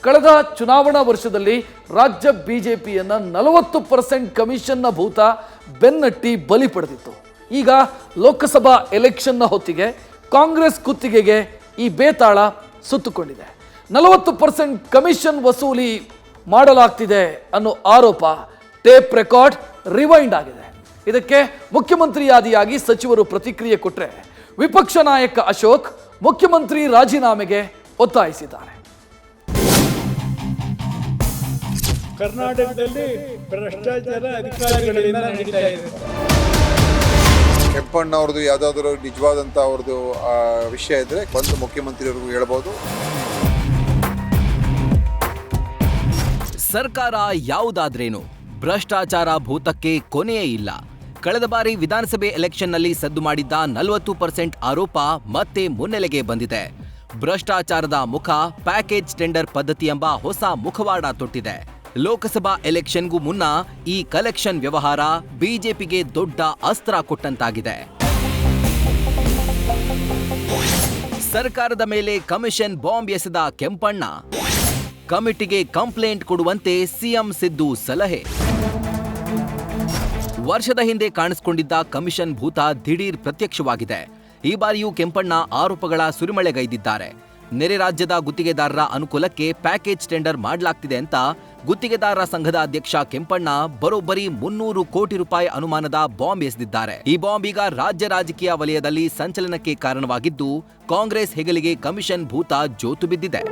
ಕಳೆದ ಚುನಾವಣಾ ವರ್ಷದಲ್ಲಿ ರಾಜ್ಯ ಬಿಜೆಪಿಯನ್ನು 40% ಕಮಿಷನ್ನ ಭೂತ ಬೆನ್ನಟ್ಟಿ ಬಲಿ ಪಡೆದಿತ್ತು. ಈಗ ಲೋಕಸಭಾ ಎಲೆಕ್ಷನ್ನ ಹೊತ್ತಿಗೆ ಕಾಂಗ್ರೆಸ್ ಕುತ್ತಿಗೆಗೆ ಈ ಬೇತಾಳ ಸುತ್ತುಕೊಂಡಿದೆ. 40% ಕಮಿಷನ್ ವಸೂಲಿ ಮಾಡಲಾಗ್ತಿದೆ ಅನ್ನೋ ಆರೋಪ ಟೇಪ್ ರೆಕಾರ್ಡ್ ರಿವೈಂಡ್ ಆಗಿದೆ. ಇದಕ್ಕೆ ಮುಖ್ಯಮಂತ್ರಿಯಾದಿಯಾಗಿ ಸಚಿವರು ಪ್ರತಿಕ್ರಿಯೆ ಕೊಟ್ಟರೆ ವಿಪಕ್ಷ ನಾಯಕ ಅಶೋಕ್ ಮುಖ್ಯಮಂತ್ರಿ ರಾಜೀನಾಮೆಗೆ ಒತ್ತಾಯಿಸಿದ್ದಾರೆ. ಕರ್ನಾಟಕದಲ್ಲಿ ಭ್ರಷ್ಟಾಚಾರ ಅಧಿಕಾರಿಗಳಿಂದ ನಡೀತಾ ಇದೆ. ಕೆಂಪಣ್ಣ ಅವ್ರದ್ದು ಯಾವುದಾದ್ರೂ ನಿಜವಾದಂಥ ಅವ್ರದ್ದು ವಿಷಯ ಇದ್ರೆ ಬಂದು ಮುಖ್ಯಮಂತ್ರಿಯವ್ರಿಗೂ ಹೇಳ್ಬೋದು. ಸರ್ಕಾರ ಯಾವುದಾದ್ರೇನು, ಭ್ರಷ್ಟಾಚಾರ ಭೂತಕ್ಕೆ ಕೊನೆಯೇ ಇಲ್ಲ. ಕಳೆದ ಬಾರಿ ವಿಧಾನಸಭೆ ಎಲೆಕ್ಷನ್ನಲ್ಲಿ ಸದ್ದು ಮಾಡಿದ್ದ 40% ಆರೋಪ ಮತ್ತೆ ಮುನ್ನೆಲೆಗೆ ಬಂದಿದೆ. ಭ್ರಷ್ಟಾಚಾರದ ಮುಖ ಪ್ಯಾಕೇಜ್ ಟೆಂಡರ್ ಪದ್ಧತಿ ಎಂಬ ಹೊಸ ಮುಖವಾಡ ತೊಟ್ಟಿದೆ. ಲೋಕಸಭಾ ಎಲೆಕ್ಷನ್ಗೂ ಮುನ್ನ ಈ ಕಲೆಕ್ಷನ್ ವ್ಯವಹಾರ ಬಿಜೆಪಿಗೆ ದೊಡ್ಡ ಅಸ್ತ್ರ ಕೊಟ್ಟಂತಾಗಿದೆ. ಸರ್ಕಾರದ ಮೇಲೆ ಕಮಿಷನ್ ಬಾಂಬ್ ಎಸೆದ ಕೆಂಪಣ್ಣ, ಕಮಿಟಿಗೆ ಕಂಪ್ಲೇಂಟ್ ಕೊಡುವಂತೆ ಸಿಎಂ ಸಿದ್ದು ಸಲಹೆ. ವರ್ಷದ ಹಿಂದೆ ಕಾಣಿಸಿಕೊಂಡಿದ್ದ ಕಮಿಷನ್ ಭೂತ ದಿಢೀರ್ ಪ್ರತ್ಯಕ್ಷವಾಗಿದೆ. ಈ ಬಾರಿಯೂ ಕೆಂಪಣ್ಣ ಆರೋಪಗಳ ಸುರಿಮಳೆಗೈದಿದ್ದಾರೆ. ನೆರೆ ರಾಜ್ಯದ ಗುತ್ತಿಗೆದಾರರ ಅನುಕೂಲಕ್ಕೆ ಪ್ಯಾಕೇಜ್ ಟೆಂಡರ್ ಮಾಡಲಾಗ್ತಿದೆ ಅಂತ ಗುತ್ತಿಗೆದಾರರ ಸಂಘದ ಅಧ್ಯಕ್ಷ ಕೆಂಪಣ್ಣ ಬರೋಬ್ಬರಿ 300 ಕೋಟಿ ರೂಪಾಯಿ ಅನುಮಾನದ ಬಾಂಬ್ ಎಸೆದಿದ್ದಾರೆ. ಈ ಬಾಂಬ್ ಈಗ ರಾಜ್ಯ ರಾಜಕೀಯ ವಲಯದಲ್ಲಿ ಸಂಚಲನಕ್ಕೆ ಕಾರಣವಾಗಿದ್ದು, ಕಾಂಗ್ರೆಸ್ ಹೆಗಲಿಗೆ ಕಮಿಷನ್ ಭೂತ ಜೋತು ಬಿದ್ದಿದೆ.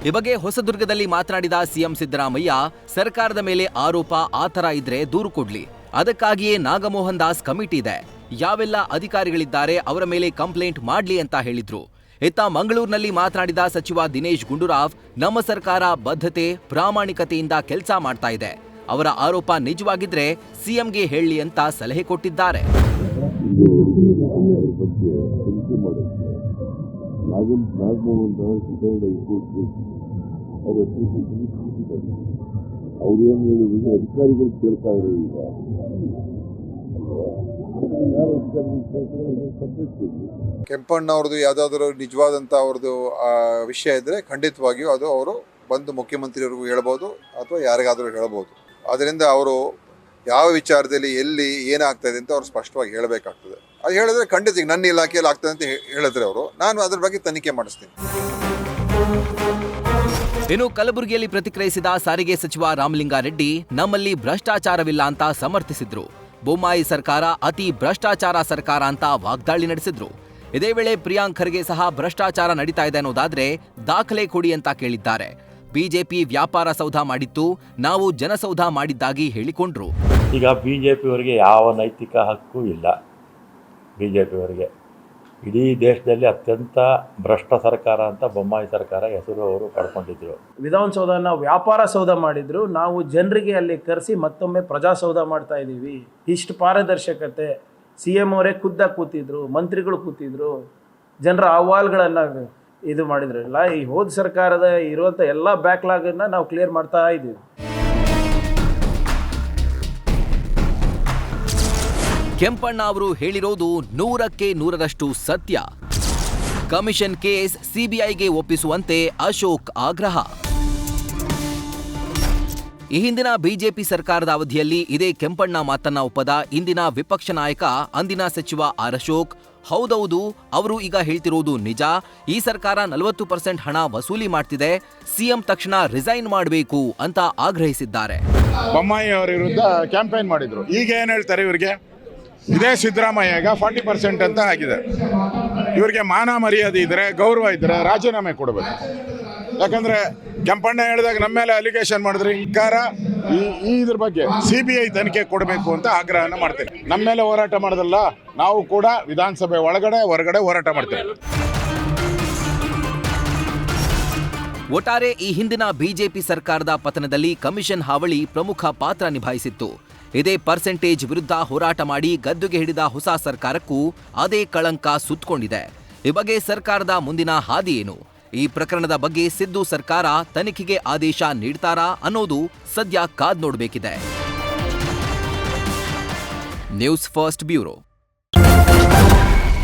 ಈ ಬಗ್ಗೆ ಹೊಸದುರ್ಗದಲ್ಲಿ ಮಾತನಾಡಿದ ಸಿಎಂ ಸಿದ್ದರಾಮಯ್ಯ, ಸರ್ಕಾರದ ಮೇಲೆ ಆರೋಪ ಆತರ ಇದ್ರೆ ದೂರು ಕೊಡ್ಲಿ, ಅದಕ್ಕಾಗಿಯೇ ನಾಗಮೋಹನ್ ದಾಸ್ ಕಮಿಟಿ ಇದೆ, ಯಾವೆಲ್ಲ ಅಧಿಕಾರಿಗಳಿದ್ದಾರೆ ಅವರ ಮೇಲೆ ಕಂಪ್ಲೇಂಟ್ ಮಾಡ್ಲಿ ಅಂತ ಹೇಳಿದ್ರು. ಇತ್ತ ಮಂಗಳೂರಿನಲ್ಲಿ ಮಾತನಾಡಿದ ಸಚಿವ ದಿನೇಶ್ ಗುಂಡೂರಾವ್, ನಮ್ಮ ಸರ್ಕಾರ ಬದ್ಧತೆ ಪ್ರಾಮಾಣಿಕತೆಯಿಂದ ಕೆಲಸ ಮಾಡ್ತಾ ಇದೆ, ಅವರ ಆರೋಪ ನಿಜವಾಗಿದ್ರೆ ಸಿಎಂಗೆ ಹೇಳಿ ಅಂತ ಸಲಹೆ ಕೊಟ್ಟಿದ್ದಾರೆ. ನಾಗಮೋಹನ್ ದಾಸ್ ಅವ್ರು ಏನು ಹೇಳಿದ್ರು, ಅಧಿಕಾರಿಗಳು ಕೇಳ್ತಾವ್ರೆ. ಈಗ ಯಾರು ಅಧಿಕಾರಿಗಳು ಕೇಳ್ತಾರೆ ಕಂಪ್ಲೇಂಟ್ ಕೊಡ್ಲಿ. ಕೆಂಪಣ್ಣ ಅವ್ರದ್ದು ಯಾವುದಾದ್ರೂ ನಿಜವಾದಂಥ ಅವ್ರದ್ದು ವಿಷಯ ಇದ್ದರೆ ಖಂಡಿತವಾಗಿಯೂ ಅದು ಅವರು ಬಂದು ಮುಖ್ಯಮಂತ್ರಿಯವ್ರಿಗೂ ಹೇಳ್ಬೋದು ಅಥವಾ ಯಾರಿಗಾದರೂ ಹೇಳ್ಬೋದು. ಅದರಿಂದ ಅವರು ಯಾವ ವಿಚಾರದಲ್ಲಿ ಎಲ್ಲಿ ಏನಾಗ್ತಾಯಿದೆ ಅಂತ ಅವ್ರು ಸ್ಪಷ್ಟವಾಗಿ ಹೇಳಬೇಕಾಗ್ತದೆ. ಅದು ಹೇಳಿದ್ರೆ ಖಂಡಿತ ಈಗ ನನ್ನ ಇಲಾಖೆಯಲ್ಲಿ ಆಗ್ತದೆ ಅಂತ ಹೇಳಿದ್ರೆ ನಾನು ಅದ್ರ ಬಗ್ಗೆ ತನಿಖೆ ಮಾಡಿಸ್ತೀನಿ. ಇನ್ನು ಕಲಬುರಗಿಯಲ್ಲಿ ಪ್ರತಿಕ್ರಿಯಿಸಿದ ಸಾರಿಗೆ ಸಚಿವ ರಾಮಲಿಂಗಾರೆಡ್ಡಿ, ನಮ್ಮಲ್ಲಿ ಭ್ರಷ್ಟಾಚಾರವಿಲ್ಲ ಅಂತ ಸಮರ್ಥಿಸಿದ್ರು. ಬೊಮ್ಮಾಯಿ ಸರ್ಕಾರ ಅತಿ ಭ್ರಷ್ಟಾಚಾರ ಸರ್ಕಾರ ಅಂತ ವಾಗ್ದಾಳಿ ನಡೆಸಿದ್ರು. ಇದೇ ವೇಳೆ ಪ್ರಿಯಾಂಕ್ ಖರ್ಗೆ ಸಹ ಭ್ರಷ್ಟಾಚಾರ ನಡೀತಾ ಇದೆ ಅನ್ನೋದಾದ್ರೆ ದಾಖಲೆ ಕೊಡಿ ಅಂತ ಕೇಳಿದ್ದಾರೆ. ಬಿಜೆಪಿ ವ್ಯಾಪಾರ ಸೌಧ ಮಾಡಿತ್ತು, ನಾವು ಜನಸೌಧ ಮಾಡಿದ್ದಾಗಿ ಹೇಳಿಕೊಂಡ್ರು. ಈಗ ಬಿಜೆಪಿಯವರಿಗೆ ಯಾವ ನೈತಿಕ ಹಕ್ಕು ಇಲ್ಲ. ಬಿಜೆಪಿಯವರಿಗೆ ಇಡೀ ದೇಶದಲ್ಲಿ ಅತ್ಯಂತ ಭ್ರಷ್ಟ ಸರ್ಕಾರ ಅಂತ ಬೊಮ್ಮಾಯಿ ಸರ್ಕಾರ ಹೆಸರು ಅವರು ಪಡ್ಕೊಂಡಿದ್ರು. ವಿಧಾನಸೌಧನ ವ್ಯಾಪಾರ ಸೌಧ ಮಾಡಿದ್ರು, ನಾವು ಜನರಿಗೆ ಅಲ್ಲಿ ಕರೆಸಿ ಮತ್ತೊಮ್ಮೆ ಪ್ರಜಾಸೌಧ ಮಾಡ್ತಾ ಇದ್ದೀವಿ. ಇಷ್ಟು ಪಾರದರ್ಶಕತೆ, CM ಅವರೇ ಖುದ್ದಾಗಿ ಕೂತಿದ್ರು, ಮಂತ್ರಿಗಳು ಕೂತಿದ್ರು, ಜನರ ಅಹವಾಲುಗಳನ್ನು ಇದು ಮಾಡಿದ್ರಲ್ಲ. ಈ ಹೋದ ಸರ್ಕಾರದ ಇರುವಂಥ ಎಲ್ಲ ಬ್ಯಾಕ್ಲಾಗನ್ನು ನಾವು ಕ್ಲಿಯರ್ ಮಾಡ್ತಾ ಇದ್ದೀವಿ. ಕೆಂಪಣ್ಣ ಅವರು ಹೇಳಿರೋದು 100ಕ್ಕೆ 100ರಷ್ಟು ಸತ್ಯ. ಕಮಿಷನ್ ಕೇಸ್ ಸಿಬಿಐಗೆ ಒಪ್ಪಿಸುವಂತೆ ಅಶೋಕ್ ಆಗ್ರಹ. ಈ ಹಿಂದಿನ ಬಿಜೆಪಿ ಸರ್ಕಾರದ ಅವಧಿಯಲ್ಲಿ ಇದೇ ಕೆಂಪಣ್ಣ ಮಾತನ್ನ ಒಪ್ಪದ ಇಂದಿನ ವಿಪಕ್ಷ ನಾಯಕ ಅಂದಿನ ಸಚಿವ ಆರ್ ಅಶೋಕ್, ಹೌದೌದು, ಅವರು ಈಗ ಹೇಳ್ತಿರೋದು ನಿಜ, ಈ ಸರ್ಕಾರ 40% ಹಣ ವಸೂಲಿ ಮಾಡ್ತಿದೆ, ಸಿಎಂ ತಕ್ಷಣ ರಿಸೈನ್ ಮಾಡಬೇಕು ಅಂತ ಆಗ್ರಹಿಸಿದ್ದಾರೆ. ಬೊಮ್ಮಾಯಿ ಅವರ ವಿರುದ್ಧ ಕ್ಯಾಂಪೇನ್ ಮಾಡಿದ್ರು. ಈಗ ಏನ್ ಹೇಳ್ತಾರೆ ಇವರಿಗೆ? ಇದೇ ಸಿದ್ದರಾಮಯ್ಯಗ 40% ಅಂತ ಆಗಿದೆ. ಇವರಿಗೆ ಮಾನ ಮರ್ಯಾದೆ ಇದ್ರೆ, ಗೌರವ ಇದ್ರೆ ರಾಜೀನಾಮೆ ಕೊಡಬೇಕು. ಯಾಕಂದ್ರೆ ಕೆಂಪಣ್ಣ ಹೇಳಿದಾಗ ನಮ್ಮ ಮೇಲೆ ಅಲಿಗೇಷನ್ ಮಾಡಿದ್ರೆ ಸರ್ಕಾರ ಇದ್ರ ಬಗ್ಗೆ CBI ತನಿಖೆ ಕೊಡಬೇಕು ಅಂತ ಆಗ್ರಹನ ಮಾಡ್ತೇವೆ. ನಮ್ಮ ಮೇಲೆ ಹೋರಾಟ ಮಾಡೋದಲ್ಲ, ನಾವು ಕೂಡ ವಿಧಾನಸಭೆ ಒಳಗಡೆ ಹೊರಗಡೆ ಹೋರಾಟ ಮಾಡ್ತೇವೆ. ಒಟ್ಟಾರೆ ಈ ಹಿಂದಿನ ಬಿಜೆಪಿ ಸರ್ಕಾರದ ಪತನದಲ್ಲಿ ಕಮಿಷನ್ ಹಾವಳಿ ಪ್ರಮುಖ ಪಾತ್ರ ನಿಭಾಯಿಸಿತ್ತು. ಇದೇ ಪರ್ಸೆಂಟೇಜ್ ವಿರುದ್ಧ ಹೋರಾಟ ಮಾಡಿ ಗದ್ದುಗೆ ಹಿಡಿದ ಹೊಸ ಸರ್ಕಾರಕ್ಕೂ ಅದೇ ಕಳಂಕ ಸುತ್ತಕೊಂಡಿದೆ. ಈ ಬಗ್ಗೆ ಸರ್ಕಾರದ ಮುಂದಿನ ಹಾದಿ ಏನು? ಈ ಪ್ರಕರಣದ ಬಗ್ಗೆ ಸಿದ್ದು ಸರ್ಕಾರ ತನಿಖೆಗೆ ಆದೇಶ ನೀಡ್ತಾರಾ ಅನ್ನೋದು ಸದ್ಯ ಕಾದ್ ನೋಡಬೇಕಿದೆ. News First bureau.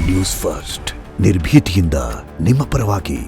News First ನಿರ್ಭೀತಿಯಿಂದ ನಿಮ್ಮ ಪರವಾಗಿ.